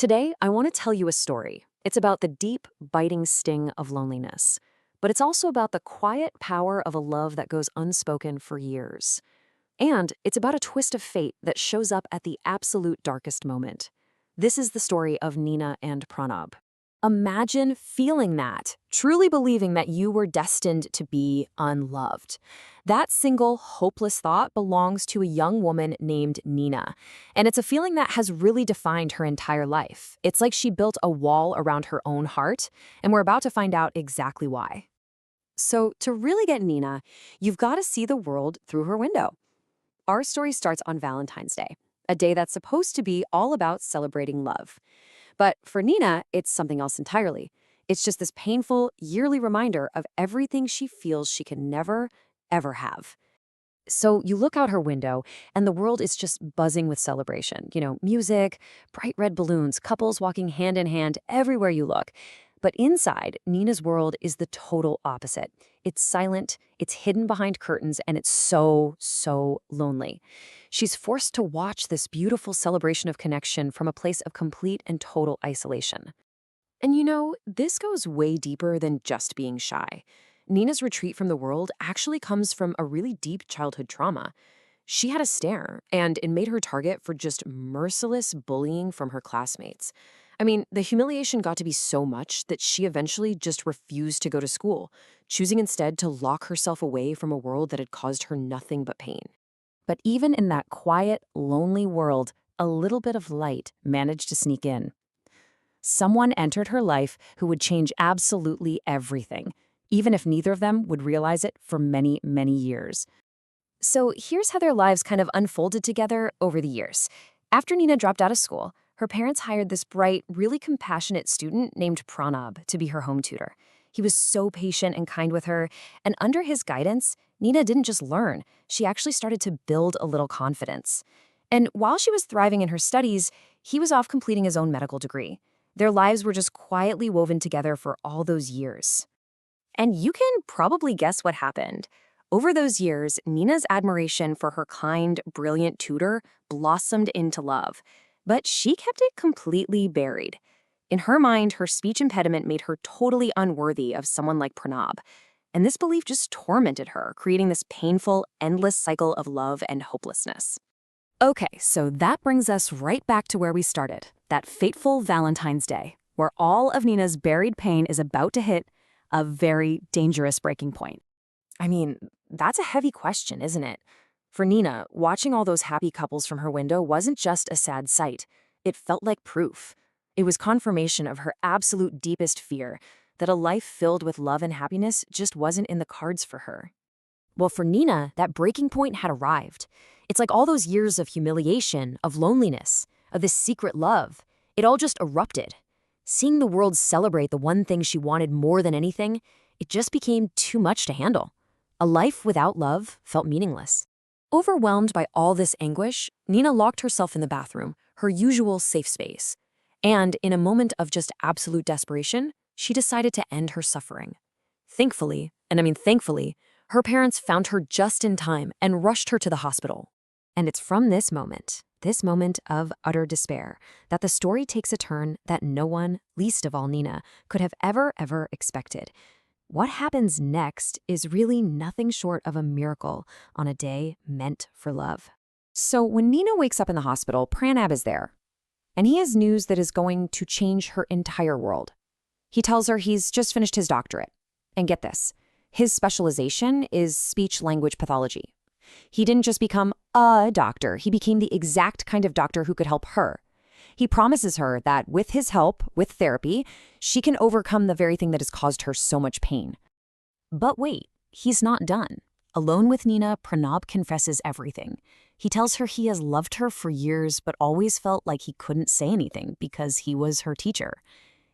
Today, I want to tell you a story. It's about the deep, biting sting of loneliness, but it's also about the quiet power of a love that goes unspoken for years. And it's about a twist of fate that shows up at the absolute darkest moment. This is the story of Nina and Pranab. Imagine feeling that, truly believing that you were destined to be unloved. That single, hopeless thought belongs to a young woman named Nina, and it's a feeling that has really defined her entire life. It's like she built a wall around her own heart, and we're about to find out exactly why. So, to really get Nina, you've got to see the world through her window. Our story starts on Valentine's Day, a day that's supposed to be all about celebrating love. But for Nina, it's something else entirely. It's just this painful, yearly reminder of everything she feels she can never, ever have. So you look out her window, and the world is just buzzing with celebration. Music, bright red balloons, couples walking hand in hand everywhere you look. But inside, Nina's world is the total opposite. It's silent, it's hidden behind curtains, and it's so, so lonely. She's forced to watch this beautiful celebration of connection from a place of complete and total isolation. And this goes way deeper than just being shy. Nina's retreat from the world actually comes from a really deep childhood trauma. She had a stare, and it made her target for just merciless bullying from her classmates. The humiliation got to be so much that she eventually just refused to go to school, choosing instead to lock herself away from a world that had caused her nothing but pain. But even in that quiet, lonely world, a little bit of light managed to sneak in. Someone entered her life who would change absolutely everything, even if neither of them would realize it for many, many years. So here's how their lives kind of unfolded together over the years. After Nina dropped out of school, her parents hired this bright, really compassionate student named Pranab to be her home tutor. He was so patient and kind with her, and under his guidance, Nina didn't just learn, she actually started to build a little confidence. And while she was thriving in her studies, he was off completing his own medical degree. Their lives were just quietly woven together for all those years. And you can probably guess what happened. Over those years, Nina's admiration for her kind, brilliant tutor blossomed into love. But she kept it completely buried. In her mind, her speech impediment made her totally unworthy of someone like Pranab. And this belief just tormented her, creating this painful, endless cycle of love and hopelessness. Okay, so that brings us right back to where we started, that fateful Valentine's Day, where all of Nina's buried pain is about to hit a very dangerous breaking point. That's a heavy question, isn't it? For Nina, watching all those happy couples from her window wasn't just a sad sight. It felt like proof. It was confirmation of her absolute deepest fear, that a life filled with love and happiness just wasn't in the cards for her. Well, for Nina, that breaking point had arrived. It's like all those years of humiliation, of loneliness, of this secret love. It all just erupted. Seeing the world celebrate the one thing she wanted more than anything, it just became too much to handle. A life without love felt meaningless. Overwhelmed by all this anguish, Nina locked herself in the bathroom, her usual safe space. And in a moment of just absolute desperation, she decided to end her suffering. Thankfully, her parents found her just in time and rushed her to the hospital. And it's from this moment of utter despair, that the story takes a turn that no one, least of all Nina, could have ever expected. What happens next is really nothing short of a miracle on a day meant for love. So when Nina wakes up in the hospital, Pranab is there, and he has news that is going to change her entire world. He tells her he's just finished his doctorate. And get this, his specialization is speech-language pathology. He didn't just become a doctor, he became the exact kind of doctor who could help her. He promises her that with his help, with therapy, she can overcome the very thing that has caused her so much pain. But wait, he's not done. Alone with Nina, Pranab confesses everything. He tells her he has loved her for years but always felt like he couldn't say anything because he was her teacher.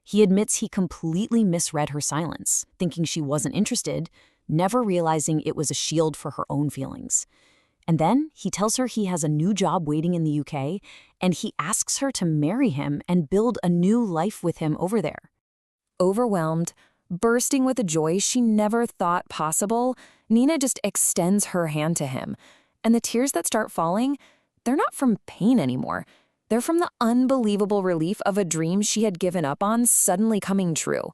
He admits he completely misread her silence, thinking she wasn't interested, never realizing it was a shield for her own feelings. And then he tells her he has a new job waiting in the UK, and he asks her to marry him and build a new life with him over there. Overwhelmed, bursting with a joy she never thought possible, Nina just extends her hand to him. And the tears that start falling, they're not from pain anymore. They're from the unbelievable relief of a dream she had given up on suddenly coming true.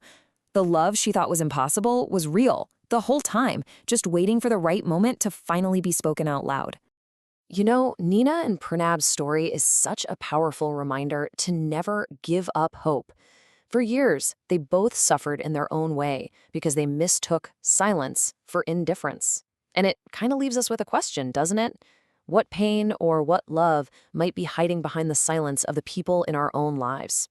The love she thought was impossible was real, the whole time, just waiting for the right moment to finally be spoken out loud. You know, Nina and Pranab's story is such a powerful reminder to never give up hope. For years, they both suffered in their own way because they mistook silence for indifference. And it kind of leaves us with a question, doesn't it? What pain or what love might be hiding behind the silence of the people in our own lives?